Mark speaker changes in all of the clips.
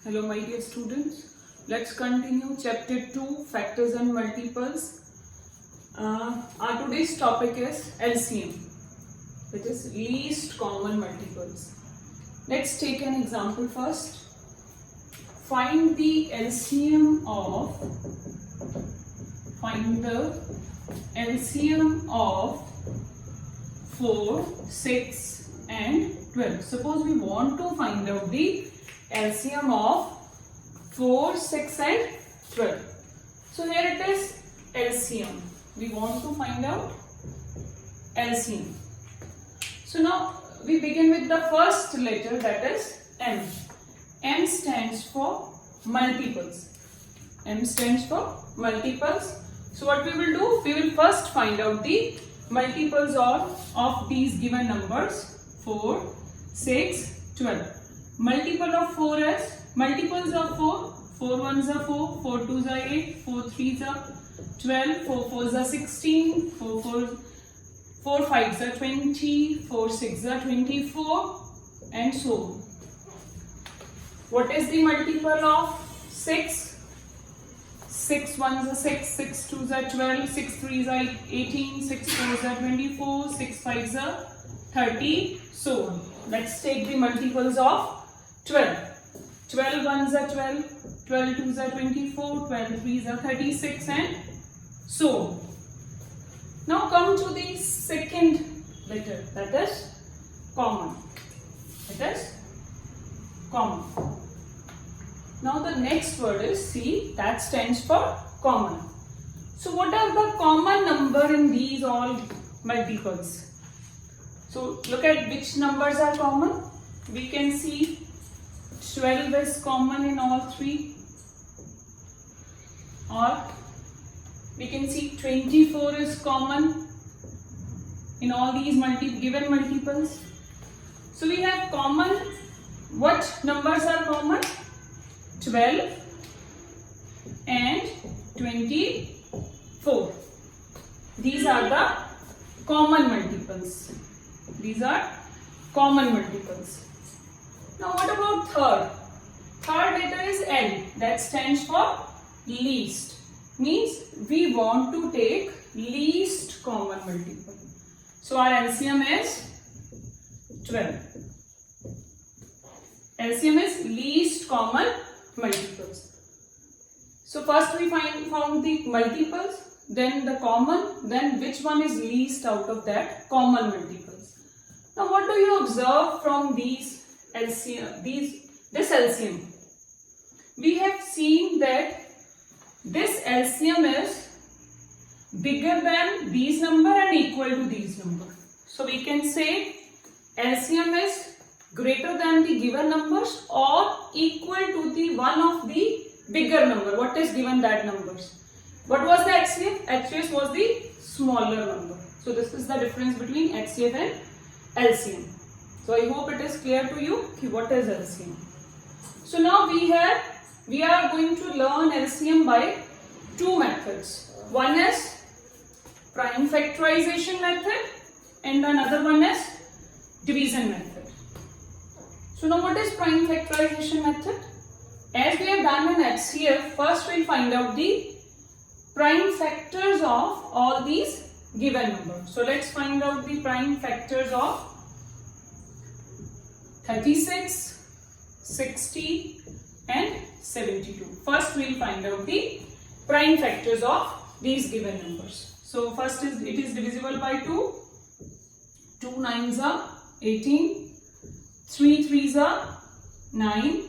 Speaker 1: Hello my dear students, let's continue chapter 2 factors and multiples. Our today's topic is LCM, which is least common multiples. Let's take an example first. Find the LCM of 4, 6 and 12. Suppose we want to find out the LCM of 4, 6 and 12. So here it is LCM. We want to find out LCM. So now we begin with the first letter, that is M. M stands for multiples. M stands for multiples. So what we will do, we will first find out the multiples of these given numbers 4, 6, 12. Multiple of 4 is multiples of 4. 4 1s are 4, 4 2s are 8, 4 3s are 12, 4 4s are 16, 4 5s are 20, 4 6s are 24 and so on. What is the multiple of 6? 6 1s are 6, 6 2s are 12, 6 3s are 18, 6 4s are 24, 6 5s are 30, so on. Let's take the multiples of 12. 12 1s are 12, 12 2s are 24, 12 3s are 36 and so on. Now come to the second letter, that is common. It is common. Now the next word is C, that stands for common. So what are the common number in these all multiples? So look at which numbers are common. We can see 12 is common in all three, or we can see 24 is common in all these given multiples. So we have common, what numbers are common? 12 and 24. These are the common multiples. These are common multiples. Now what about third? Third letter is L, that stands for least. Means we want to take least common multiple. So our LCM is 12. LCM is least common multiples. So first we found the multiples, then the common, then which one is least out of that common multiples. Now what do you observe from these LCM, this LCM? We have seen that this LCM is bigger than these number and equal to these number. So we can say LCM is greater than the given numbers or equal to the one of the bigger number. What is given that numbers? What was the HCF? HCF was the smaller number. So this is the difference between HCF and LCM. So I hope it is clear to you what is LCM. So now we are going to learn LCM by two methods. One is prime factorization method and another one is division method. So now what is prime factorization method? As we have done in HCF, first we will find out the prime factors of all these given numbers. So let's find out the prime factors of 36, 60 and 72. First we will find out the prime factors of these given numbers. So first it is divisible by 2. 2 9s are 18. 3 3s are 9.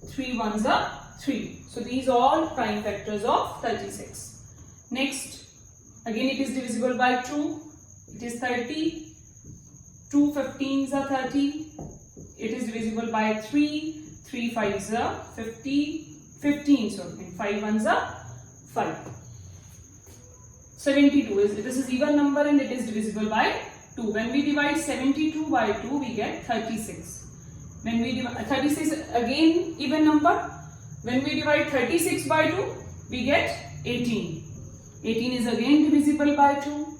Speaker 1: 3 1s are 3. So these are all prime factors of 36. Next, again it is divisible by 2. It is 30. 2 15s are 30. It is divisible by 3. 3 5s are 50. 15, so 5 1s are 5. 72 this is even number and it is divisible by 2. When we divide 72 by 2, we get 36. When we divide 36 again even number. When we divide 36 by 2, we get 18. 18 is again divisible by 2.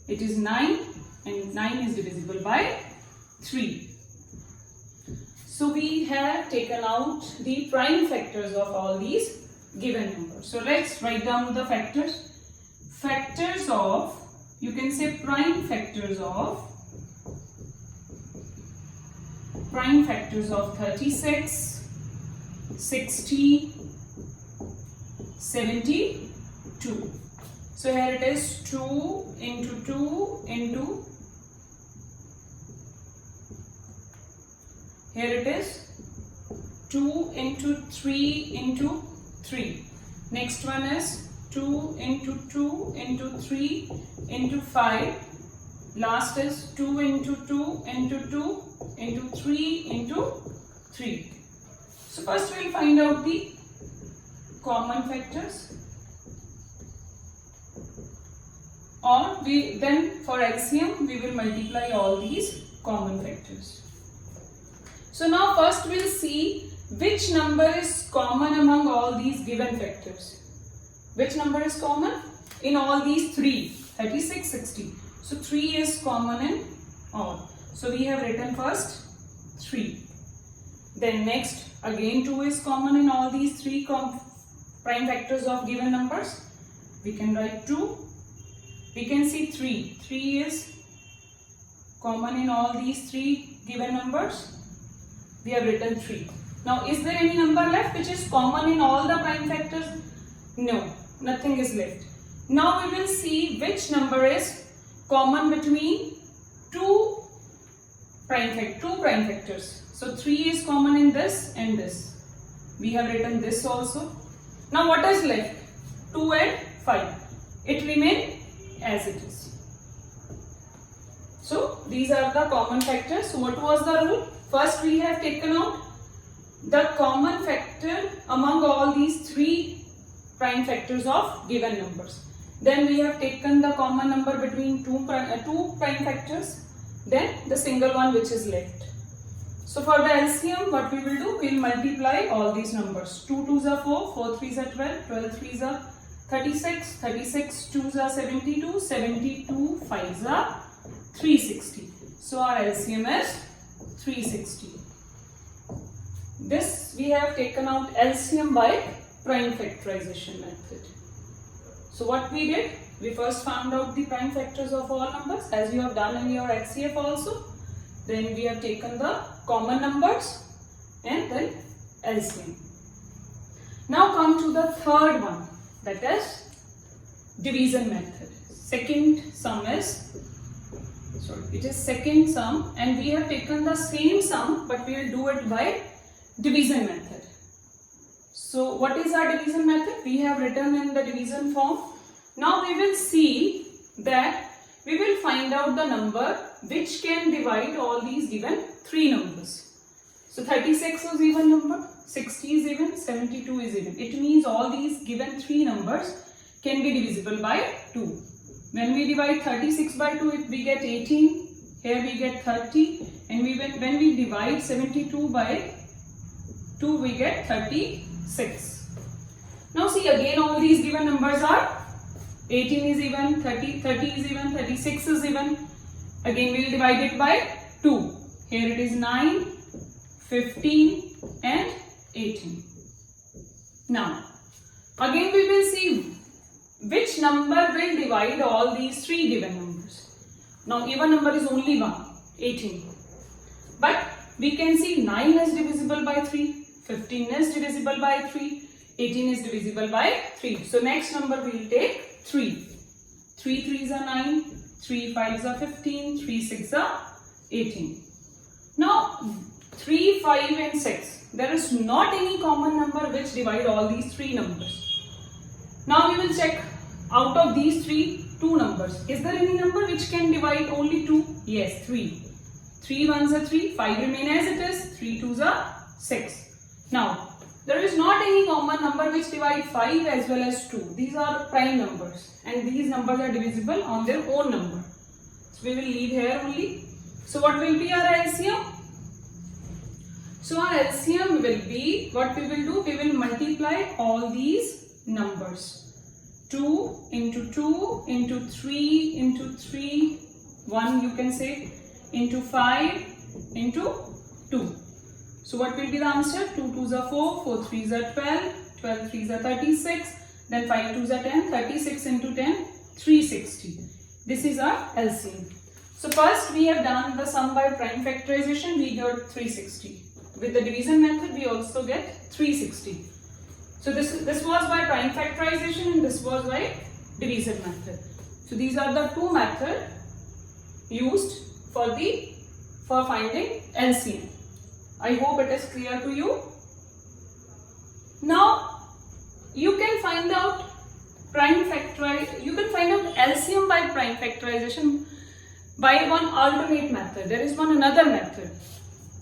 Speaker 1: It is 9 and 9 is divisible by 3. So we have taken out the prime factors of all these given numbers. So let's write down the factors. Factors of, you can say prime factors of 36, 60, 72. So here it is 2 into 2 into, here it is 2 into 3 into 3. Next one is 2 into 2 into 3 into 5. Last is 2 into 2 into 2 into 3 into 3. So first we will find out the common factors, or then for LCM we will multiply all these common factors. So now first we will see which number is common among all these given factors. Which number is common in all these 3, 36, 60. So 3 is common in all. So we have written first 3. Then next again 2 is common in all these 3 prime factors of given numbers. We can write 2. We can see 3. 3 is common in all these 3 given numbers. We have written 3. Now is there any number left which is common in all the prime factors? No, nothing is left. Now we will see which number is common between two prime factors. So 3 is common in this and this. We have written this also. Now what is left? 2 and 5. It remains as it is. So these are the common factors. So what was the rule? First we have taken out the common factor among all these 3 prime factors of given numbers. Then we have taken the common number between two prime factors. Then the single one which is left. So for the LCM, what we will do, we will multiply all these numbers. 2 2s are 4, 4 3s are 12, 12 3s are 36, 36 2s are 72, 72 5s are 360. So our LCM is 360. This we have taken out LCM by prime factorization method. So what we did, we first found out the prime factors of all numbers as you have done in your HCF also. Then we have taken the common numbers and then LCM. Now come to the third one, that is division method. Second sum is, it is second sum, and we have taken the same sum but we will do it by division method. So what is our division method? We have written in the division form. Now we will see that we will find out the number which can divide all these given 3 numbers. So 36 is even number, 60 is even, 72 is even. It means all these given 3 numbers can be divisible by 2. When we divide 36 by 2, we get 18. Here we get 30. And when we divide 72 by 2, we get 36. Now see, again all these given numbers are 18 is even, 30 is even, 36 is even. Again we will divide it by 2. Here it is 9, 15 and 18. Now again we will see which number will divide all these 3 given numbers. Now even number is only 1, 18. But we can see 9 is divisible by 3, 15 is divisible by 3, 18 is divisible by 3. So next number we will take 3. 3 3s are 9, 3 5s are 15, 3 6s are 18. Now 3, 5 and 6. There is not any common number which divide all these 3 numbers. Now we will check out of these 2 numbers. Is there any number which can divide only 2? Yes, 3. 3 1s are 3, 5 remain as it is, 3 2s are 6. Now there is not any common number which divide 5 as well as 2. These are prime numbers and these numbers are divisible on their own number. So we will leave here only. So what will be our LCM? So our LCM will be, what we will do, we will multiply all these numbers. 2 into 2 into 3 into 3, 1 you can say, into 5 into 2. So what will be the answer? 2 2s are 4, 4 3s are 12, 12 3s are 36, then 5 2s are 10, 36 into 10, 360. This is our LCM. So first we have done the sum by prime factorization, we got 360. With the division method we also get 360. So this was by prime factorization and this was by division method. So these are the two methods used for finding LCM. I hope it is clear to you. Now you can find out LCM by prime factorization by one alternate method. There is another method.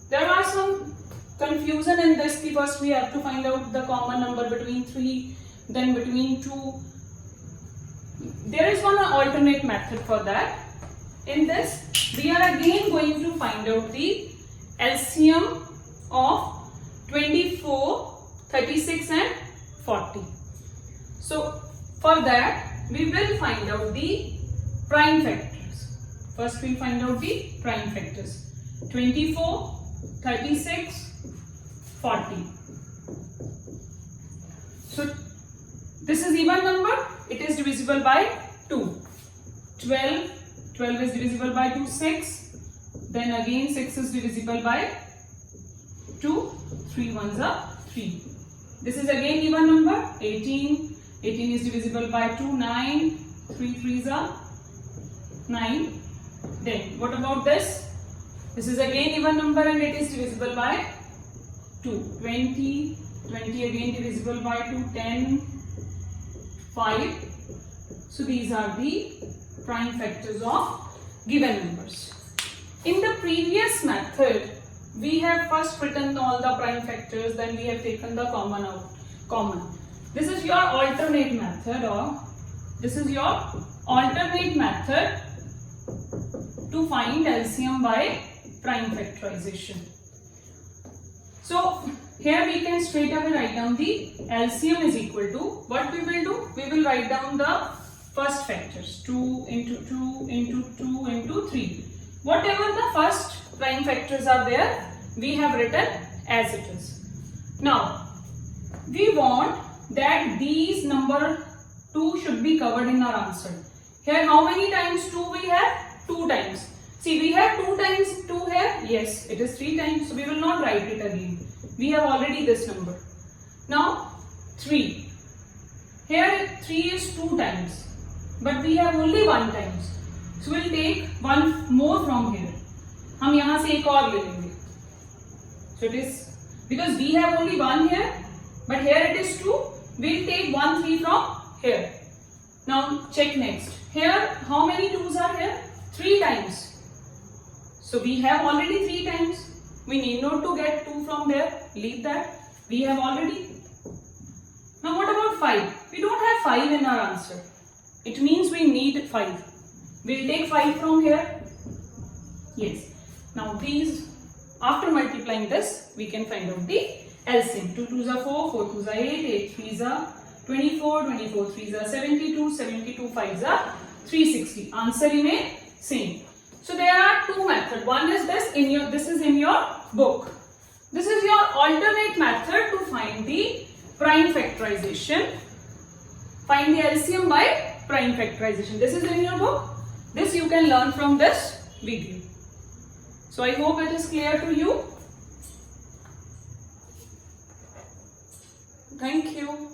Speaker 1: There are some confusion in this. First we have to find out the common number between 3, then between 2. There is one alternate method for that. In this we are again going to find out the LCM of 24, 36 and 40. So for that we will find out the prime factors. First we will find out the prime factors. 24, 36, 40. So this is even number. It is divisible by 2. 12 is divisible by 2, 6. Then again 6 is divisible by 2. 3 ones are 3. This is again even number. 18 is divisible by 2, 9. 3 3s are 9. Then what about this? This is again even number and it is divisible by 2. 20 again divisible by 2, 10, 5. So these are the prime factors of given numbers. In the previous method, we have first written all the prime factors, then we have taken the common out. This is your alternate method, to find LCM by prime factorization. So here we can straight away write down the LCM is equal to, what we will do? We will write down the first factors, 2 into 2 into 2 into 3. Whatever the first prime factors are there, we have written as it is. Now we want that these number 2 should be covered in our answer. Here how many times 2 we have? 2 times. See, we have 2 times 2 here. Yes, it is 3 times. So we will not write it again. We have already this number. Now 3. Here 3 is 2 times. But we have only 1 times. So we will take one more from here. हम यहाँ से एक और ले लेंगे. So it is, because we have only 1 here, but here it is 2. We will take 1 3 from here. Now check next. Here how many 2's are here? 3 times. So we have already 3 times. We need not to get 2 from there. Leave that. We have already. Now what about 5? We don't have 5 in our answer. It means we need 5. We'll take 5 from here. Yes. Now these, after multiplying this, we can find out the LCM. 2 2s are 4, 4 2s are 8, 8 3s are 24, 24 3s are 72, 72 5s are 360. Answer remain same. So there are two methods. One is this is in your book. This is your alternate method to find the prime factorization. Find the LCM by prime factorization. This is in your book. This you can learn from this video. So I hope it is clear to you. Thank you.